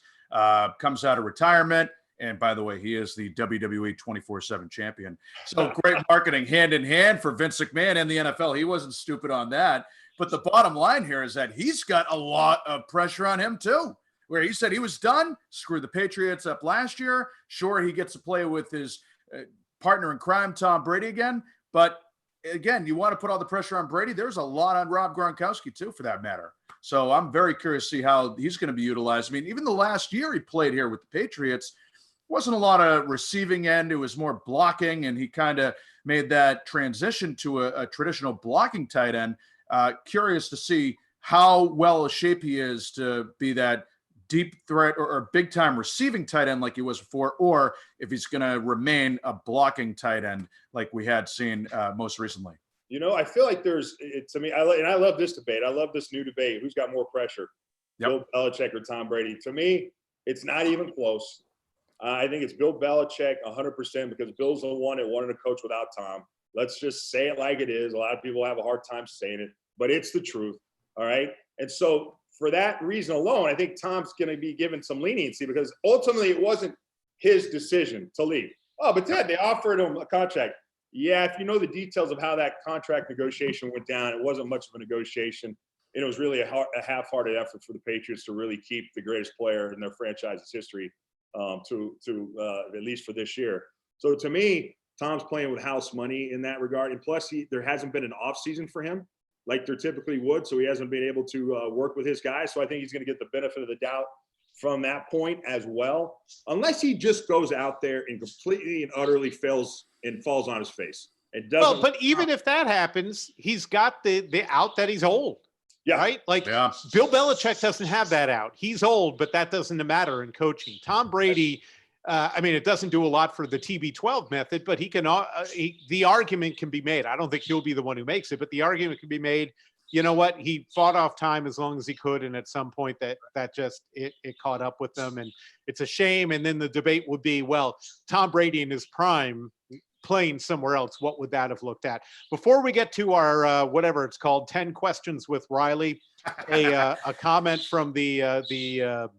Comes out of retirement. And by the way, he is the WWE 24/7 champion. So great marketing hand in hand for Vince McMahon and the NFL. He wasn't stupid on that. But the bottom line here is that he's got a lot of pressure on him too, where he said he was done, screwed the Patriots up last year. Sure, he gets to play with his partner in crime, Tom Brady, again. But again, you want to put all the pressure on Brady. There's a lot on Rob Gronkowski too, for that matter. So I'm very curious to see how he's going to be utilized. Even the last year he played here with the Patriots, wasn't a lot of receiving end. It was more blocking, and he kind of made that transition to a traditional blocking tight end. Curious to see how well a shape he is to be that deep threat or big time receiving tight end like he was before, or if he's going to remain a blocking tight end like we had seen most recently. I feel like I love this debate. I love this new debate. Who's got more pressure? Yep. Bill Belichick or Tom Brady? To me, it's not even close. I think it's Bill Belichick 100%, because Bill's the one that wanted to coach without Tom. Let's just say it like it is. A lot of people have a hard time saying it, but it's the truth. All right. And so for that reason alone, I think Tom's going to be given some leniency, because ultimately it wasn't his decision to leave. Oh, but Ted, they offered him a contract. Yeah, if you know the details of how that contract negotiation went down, it wasn't much of a negotiation. And it was really a half-hearted effort for the Patriots to really keep the greatest player in their franchise's history to at least for this year. So to me, Tom's playing with house money in that regard. And plus, there hasn't been an off season for him like there typically would. So he hasn't been able to work with his guys. So I think he's going to get the benefit of the doubt from that point as well, unless he just goes out there and completely and utterly fails and falls on his face. It doesn't. Well, but even if that happens, he's got the out that he's old. Yeah. Right? Like Yeah. Bill Belichick doesn't have that out. He's old, but that doesn't matter in coaching. Tom Brady, I mean, it doesn't do a lot for the TB12 method, but he can. The argument can be made. I don't think he'll be the one who makes it, but the argument can be made. You know what? He fought off time as long as he could, and at some point that just it caught up with them, and it's a shame. And then the debate would be, well, Tom Brady in his prime playing somewhere else, what would that have looked at? Before we get to our whatever it's called, 10 questions with Riley, a comment from the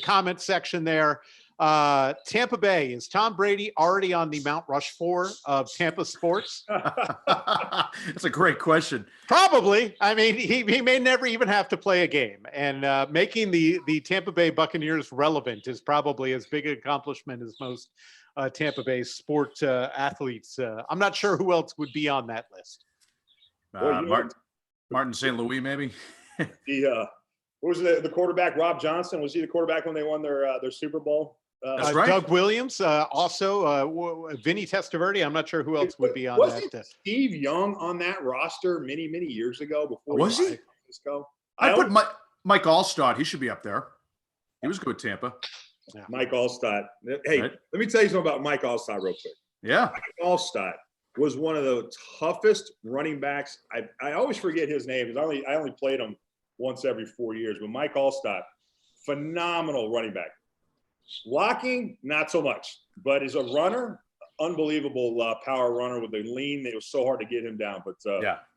comment section there. Tampa Bay, is Tom Brady already on the Mount Rushmore of Tampa sports? That's a great question. Probably. I mean, he may never even have to play a game, and making the Tampa Bay Buccaneers relevant is probably as big an accomplishment as most Tampa Bay sport athletes. I'm not sure who else would be on that list. Martin St. Louis, maybe. What was the quarterback? Rob Johnson, was he the quarterback when they won their Super Bowl? That's right. Doug Williams, also Vinny Testaverde. I'm not sure who else would be on Wasn't that. Steve Young on that roster many years ago before Was he? Francisco? I put Mike Allstott. He should be up there. He was good at Tampa. Mike Allstott. Hey, Right. let me tell you something about Mike Allstott real quick. Yeah. Mike Allstott was one of the toughest running backs. I always forget his name because I only played him once every 4 years. But Mike Allstott, phenomenal running back. Blocking, not so much, but as a runner, unbelievable power runner with a lean. It was so hard to get him down. But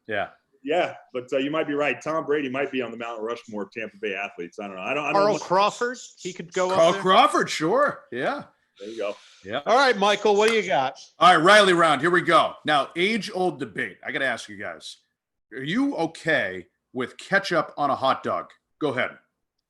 yeah. But you might be right. Tom Brady might be on the Mount Rushmore of Tampa Bay athletes. I don't know. I don't Carl know. Crawford, he could go Carl up there. Crawford, sure. Yeah. There you go. Yeah. All right, Michael, what do you got? All right, Riley round. Here we go. Now, age-old debate. I got to ask you guys: are you okay with ketchup on a hot dog? Go ahead.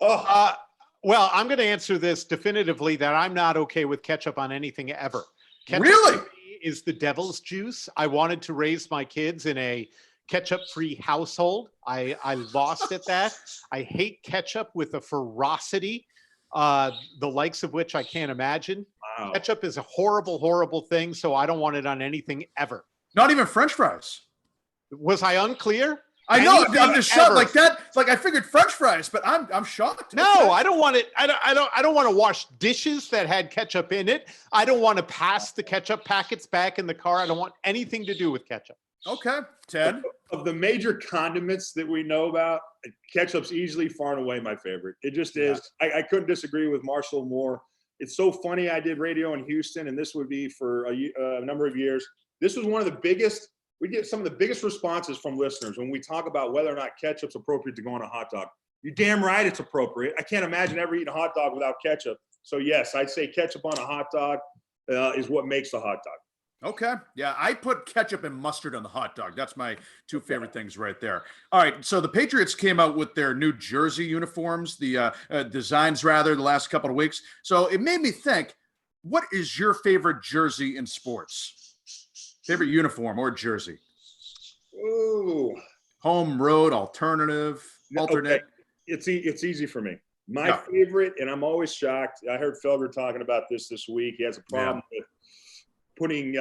Oh, Well, I'm going to answer this definitively that I'm not okay with ketchup on anything ever. Ketchup Really? to me is the devil's juice. I wanted to raise my kids in a ketchup-free household. I lost at that. I hate ketchup with a ferocity, the likes of which I can't imagine. wow. Ketchup is a horrible, horrible thing, so I don't want it on anything ever. Not even French fries. Was I unclear? I know. Anything I'm just shocked. ever. Like that. Like I figured French fries, but I'm shocked. No, I don't want it. I don't want to wash dishes that had ketchup in it. I don't want to pass the ketchup packets back in the car. I don't want anything to do with ketchup. Okay, Ted. Of the major condiments that we know about, ketchup's easily far and away my favorite. It just is. I couldn't disagree with Marshall more. It's so funny. I did radio in Houston, and this would be for a number of years. This was one of the biggest. We get some of the biggest responses from listeners when we talk about whether or not ketchup's appropriate to go on a hot dog. You're damn right it's appropriate. I can't imagine ever eating a hot dog without ketchup. So yes, I'd say ketchup on a hot dog is what makes the hot dog. Okay. Yeah, I put ketchup and mustard on the hot dog. That's my two favorite things right there. All right. So the Patriots came out with their new jersey uniforms, the designs rather, the last couple of weeks. So it made me think, what is your favorite jersey in sports? Favorite uniform or jersey? Ooh. Home, road, alternate. Okay. It's easy for me. My favorite, and I'm always shocked. I heard Felger talking about this week. He has a problem with putting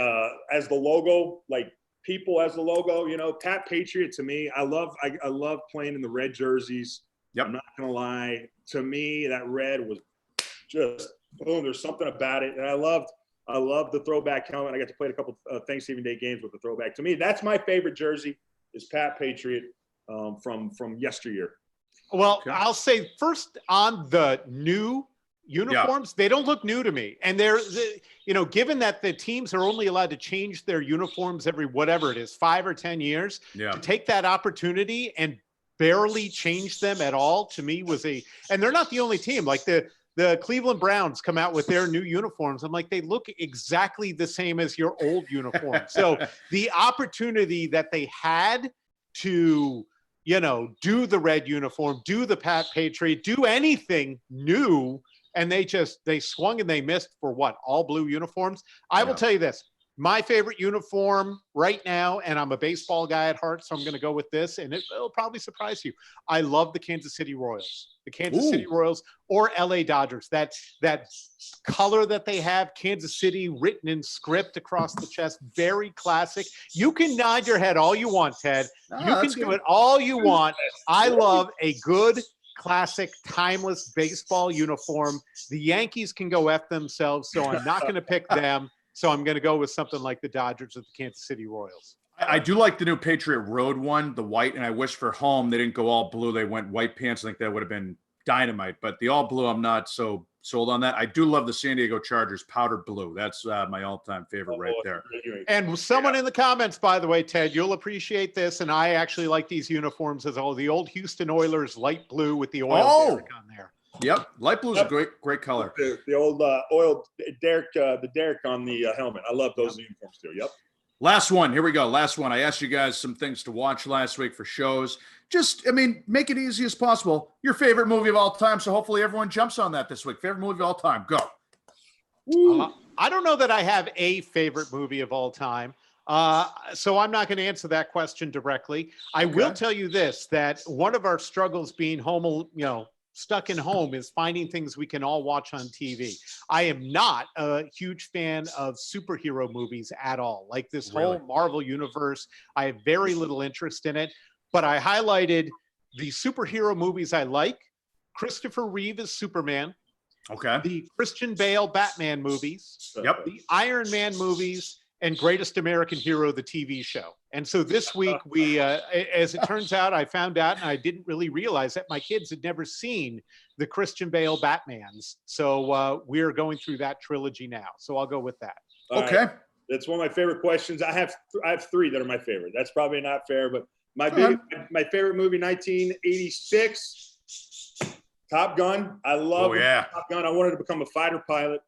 as the logo, like people as the logo. You know, Pat Patriot to me. I love playing in the red jerseys. Yep. I'm not gonna lie. To me, that red was just boom. There's something about it, and I love the throwback helmet. I got to play a couple Thanksgiving Day games with the throwback. To me, that's my favorite jersey. Is Pat Patriot from yesteryear. Well, Okay. I'll say first on the new uniforms, they don't look new to me. And given that the teams are only allowed to change their uniforms every whatever it is, 5 or 10 years, to take that opportunity and barely change them at all to me and they're not the only team. Like the the Cleveland Browns come out with their new uniforms. I'm like, they look exactly the same as your old uniform. So the opportunity that they had to, you know, do the red uniform, do the Pat Patriot, do anything new, and they swung and they missed for what? All blue uniforms. I will tell you this. My favorite uniform right now, and I'm a baseball guy at heart, so I'm going to go with this, and it'll probably surprise you. I love the Kansas City Royals. The Kansas City Royals or LA Dodgers. That color that they have, Kansas City written in script across the chest, very classic. You can nod your head all you want, Ted. You can do it all you want. I love a good, classic, timeless baseball uniform. The Yankees can go F themselves, so I'm not going to pick them. So I'm going to go with something like the Dodgers or the Kansas City Royals. I do like the new Patriot Road one, the white, and I wish for home they didn't go all blue. They went white pants. I think that would have been dynamite. But the all blue, I'm not so sold on that. I do love the San Diego Chargers powder blue. That's my all-time favorite right there. And someone in the comments, by the way, Ted, you'll appreciate this, and I actually like these uniforms as well. The old Houston Oilers light blue with the oil derrick on there. Yep, light blue is a great color. The old oil derrick, the derrick on the helmet. I love those uniforms too. Yep. Last one. Here we go. Last one. I asked you guys some things to watch last week for shows. Just, I mean, make it easy as possible. Your favorite movie of all time. So hopefully everyone jumps on that this week. Favorite movie of all time. Go. I don't know that I have a favorite movie of all time. So I'm not going to answer that question directly. I will tell you this, that one of our struggles being home, stuck in home is finding things we can all watch on TV. I am not a huge fan of superhero movies at all. Like this whole Marvel universe, I have very little interest in it, but I highlighted the superhero movies I like. Christopher Reeve as Superman. Okay. The Christian Bale Batman movies. Yep. The Iron Man movies, and Greatest American Hero, the TV show. And so this week we, as it turns out, I found out, and I didn't really realize that my kids had never seen the Christian Bale Batmans. So we're going through that trilogy now. So I'll go with that. Okay. Right. That's one of my favorite questions. I have three that are my favorite. That's probably not fair, but my favorite movie, 1986, Top Gun. I love Top Gun. I wanted to become a fighter pilot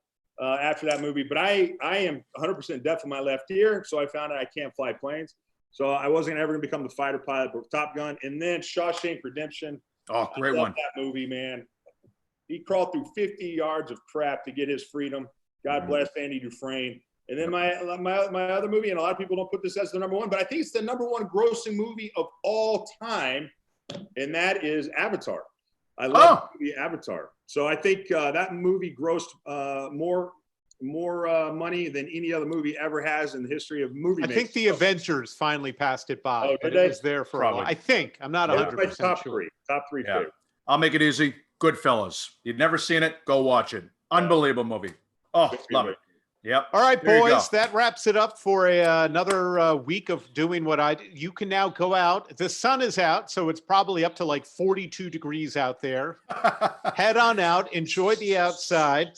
after that movie, but I am 100% deaf in my left ear, so I found out I can't fly planes. So I wasn't ever going to become the fighter pilot, but Top Gun. And then Shawshank Redemption. Oh, great one. That movie, man. He crawled through 50 yards of crap to get his freedom. God bless Andy Dufresne. And then my other movie, and a lot of people don't put this as the number one, but I think it's the number one grossing movie of all time, and that is Avatar. I love the movie Avatar. So I think that movie grossed more money than any other movie ever has in the history of movie making. I think the Avengers finally passed it by, Oh, but did it they? was there for a while. I think. I'm not 100% top sure. three. Top three Yeah. favorite. I'll make it easy. Goodfellas. You've never seen it? Go watch it. Unbelievable movie. Oh, love it. Yep. All right, There you boys, go. that wraps it up for another week of doing what I do. You can now go out. The sun is out, so it's probably up to like 42 degrees out there. Head on out. Enjoy the outside.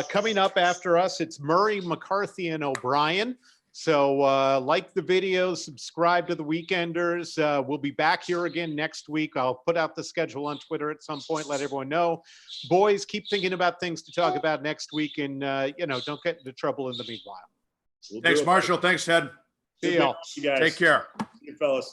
Coming up after us, it's Murray, McCarthy, and O'Brien. So like the video, subscribe to the Weekenders. We'll be back here again next week. I'll put out the schedule on Twitter at some point, let everyone know. Boys, keep thinking about things to talk about next week, and don't get into trouble in the meanwhile. We'll Thanks, do it. Marshall. Thanks, Ted. See y'all. You guys. Take care. See you, fellas.